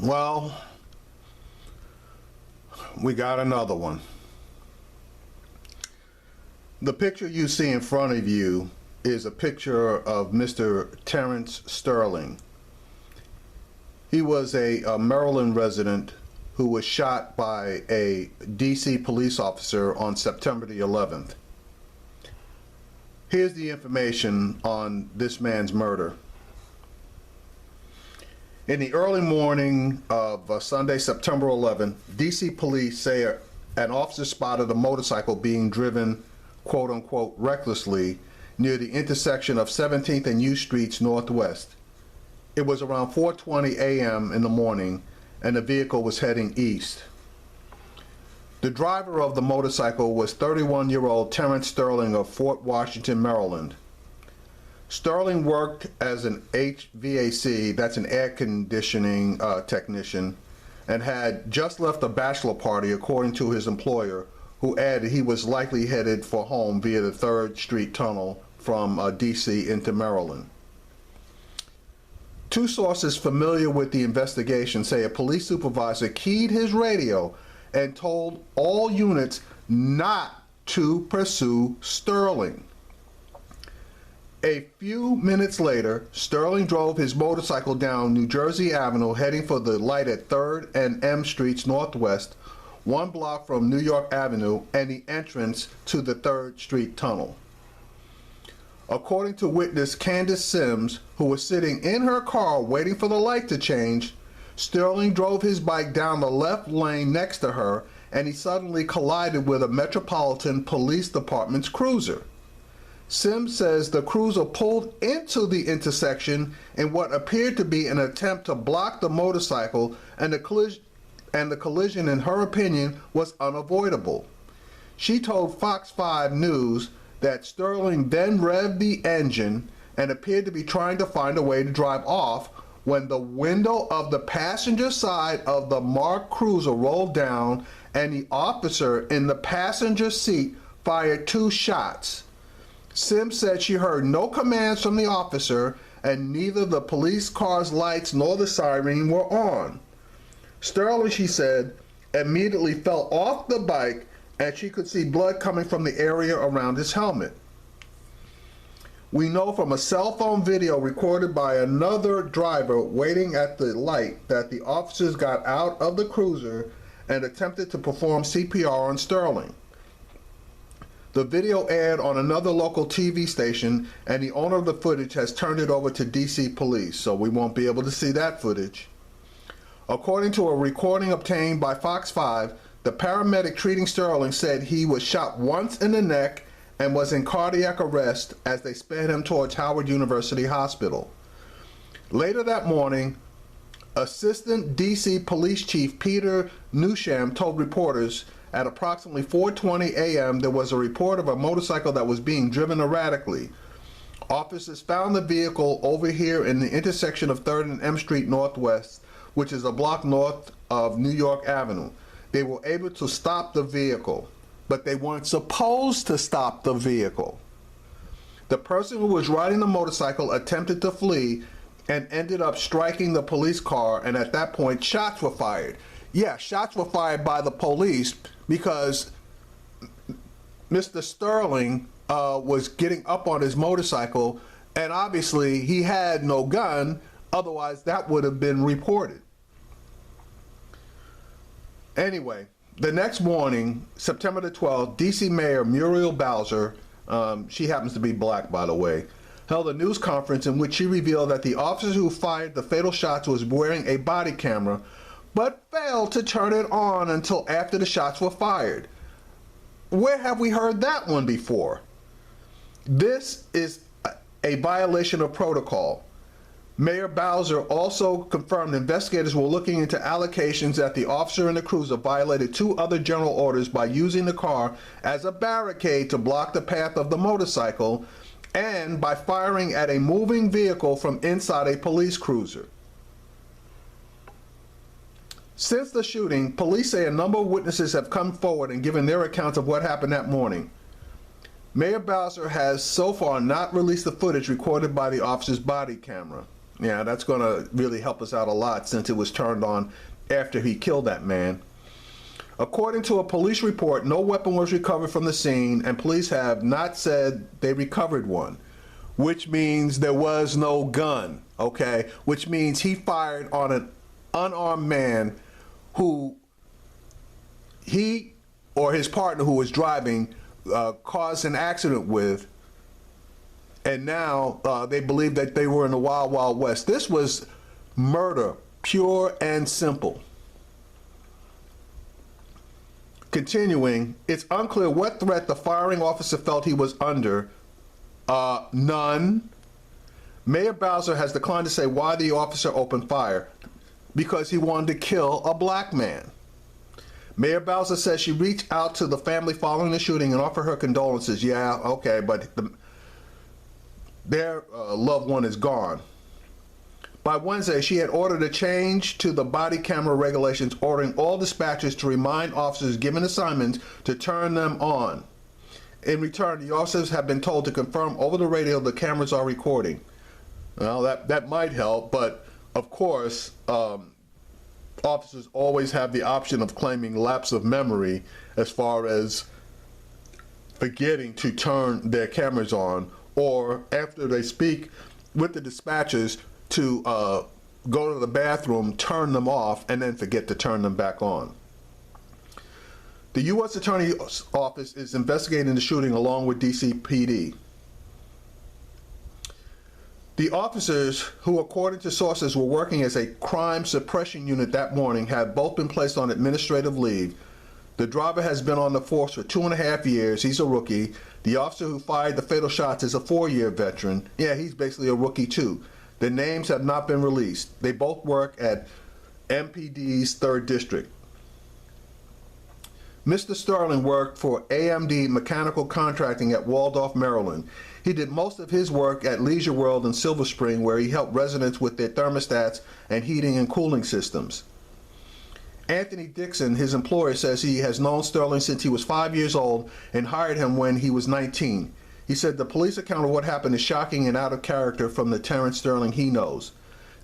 Well, we got another one. The picture you see in front of you is a picture of Mr. Terrence Sterling. He was a Maryland resident who was shot by a DC police officer on September the 11th. Here's the information on this man's murder. In the early morning of Sunday, September 11th, DC police say an officer spotted a motorcycle being driven, quote unquote, recklessly near the intersection of 17th and U Streets Northwest. It was around 4:20 a.m. in the morning, and the vehicle was heading east. The driver of the motorcycle was 31-year-old Terrence Sterling of Fort Washington, Maryland. Sterling worked as an HVAC, that's an air conditioning technician, and had just left a bachelor party, according to his employer, who added he was likely headed for home via the 3rd Street Tunnel from DC into Maryland. Two sources familiar with the investigation say a police supervisor keyed his radio and told all units not to pursue Sterling. A few minutes later, Sterling drove his motorcycle down New Jersey Avenue heading for the light at 3rd and M Streets Northwest, 1 block from New York Avenue and the entrance to the 3rd Street Tunnel. According to witness Candace Sims, who was sitting in her car waiting for the light to change, Sterling drove his bike down the left lane next to her, and he suddenly collided with a Metropolitan Police Department's cruiser. Sims says the cruiser pulled into the intersection in what appeared to be an attempt to block the motorcycle, and the collision, in her opinion, was unavoidable. She told Fox 5 News that Sterling then revved the engine and appeared to be trying to find a way to drive off when the window of the passenger side of the marked cruiser rolled down and the officer in the passenger seat fired 2 shots. Sims said she heard no commands from the officer, and neither the police car's lights nor the siren were on. Sterling, she said, immediately fell off the bike, and she could see blood coming from the area around his helmet. We know from a cell phone video recorded by another driver waiting at the light that the officers got out of the cruiser and attempted to perform CPR on Sterling. The video aired on another local TV station, and the owner of the footage has turned it over to DC police, so we won't be able to see that footage. According to a recording obtained by Fox 5, the paramedic treating Sterling said he was shot once in the neck and was in cardiac arrest as they sped him towards Howard University Hospital. Later that morning, Assistant DC Police Chief Peter Newsham told reporters at approximately 4:20 a.m. there was a report of a motorcycle that was being driven erratically. Officers found the vehicle over here in the intersection of 3rd and M Street Northwest, which is a block north of New York Avenue. They were able to stop the vehicle, but they weren't supposed to stop the vehicle. The person who was riding the motorcycle attempted to flee and ended up striking the police car, and at that point shots were fired. Yeah, shots were fired by the police because Mr. Sterling was getting up on his motorcycle, and obviously he had no gun, otherwise that would have been reported. Anyway, the next morning, September the 12th, DC Mayor Muriel Bowser, she happens to be black by the way, held a news conference in which she revealed that the officer who fired the fatal shots was wearing a body camera, but failed to turn it on until after the shots were fired. Where have we heard that one before? This is a violation of protocol. Mayor Bowser also confirmed investigators were looking into allegations that the officer in the cruiser violated 2 other general orders by using the car as a barricade to block the path of the motorcycle and by firing at a moving vehicle from inside a police cruiser. Since the shooting, police say a number of witnesses have come forward and given their accounts of what happened that morning. Mayor Bowser has so far not released the footage recorded by the officer's body camera. Yeah, that's going to really help us out a lot since it was turned on after he killed that man. According to a police report, no weapon was recovered from the scene, and police have not said they recovered one, which means there was no gun, okay? Which means he fired on an unarmed man who he or his partner who was driving caused an accident with, and now they believe that they were in the wild, wild west. This was murder, pure and simple. Continuing, it's unclear what threat the firing officer felt he was under. None. Mayor Bowser has declined to say why the officer opened fire, because he wanted to kill a black man. Mayor Bowser says she reached out to the family following the shooting and offered her condolences. Yeah, okay, but their loved one is gone. By Wednesday, she had ordered a change to the body camera regulations, ordering all dispatchers to remind officers given assignments to turn them on. In return, the officers have been told to confirm over the radio the cameras are recording. Well, that might help, but of course, officers always have the option of claiming lapse of memory as far as forgetting to turn their cameras on, or after they speak with the dispatchers to go to the bathroom, turn them off, and then forget to turn them back on. The U.S. Attorney's Office is investigating the shooting along with DCPD. The officers, who according to sources were working as a crime suppression unit that morning, have both been placed on administrative leave. The driver has been on the force for 2.5 years. He's a rookie. The officer who fired the fatal shots is a 4-year veteran. Yeah, he's basically a rookie too. Their names have not been released. They both work at MPD's 3rd District. Mr. Sterling worked for AMD Mechanical Contracting at Waldorf, Maryland. He did most of his work at Leisure World in Silver Spring, where he helped residents with their thermostats and heating and cooling systems. Anthony Dixon, his employer, says he has known Sterling since he was 5 years old and hired him when he was 19. He said the police account of what happened is shocking and out of character from the Terrence Sterling he knows.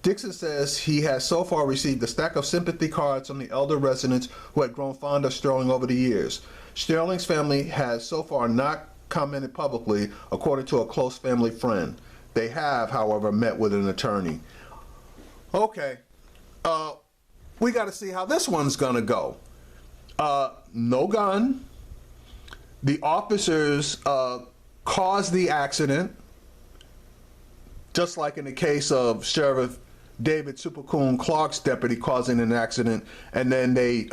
Dixon says he has so far received a stack of sympathy cards from the elder residents who had grown fond of Sterling over the years. Sterling's family has so far not commented publicly, according to a close family friend. They have, however, met with an attorney. Okay, we got to see how this one's gonna go. No gun. The officers caused the accident, just like in the case of Sheriff David Supercoon Clark's deputy causing an accident, and then they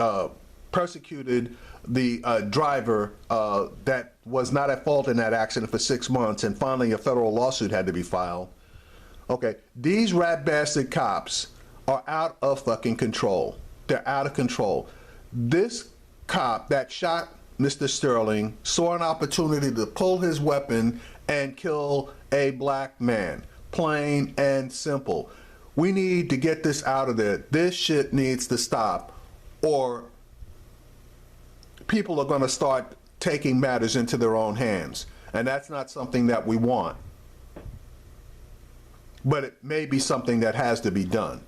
persecuted the driver that was not at fault in that accident for 6 months, and finally a federal lawsuit had to be filed. Okay, these rat bastard cops are out of fucking control. They're out of control. This cop that shot Mr. Sterling saw an opportunity to pull his weapon and kill a black man. Plain and simple. We need to get this out of there. This shit needs to stop, or people are going to start taking matters into their own hands, and that's not something that we want. But it may be something that has to be done.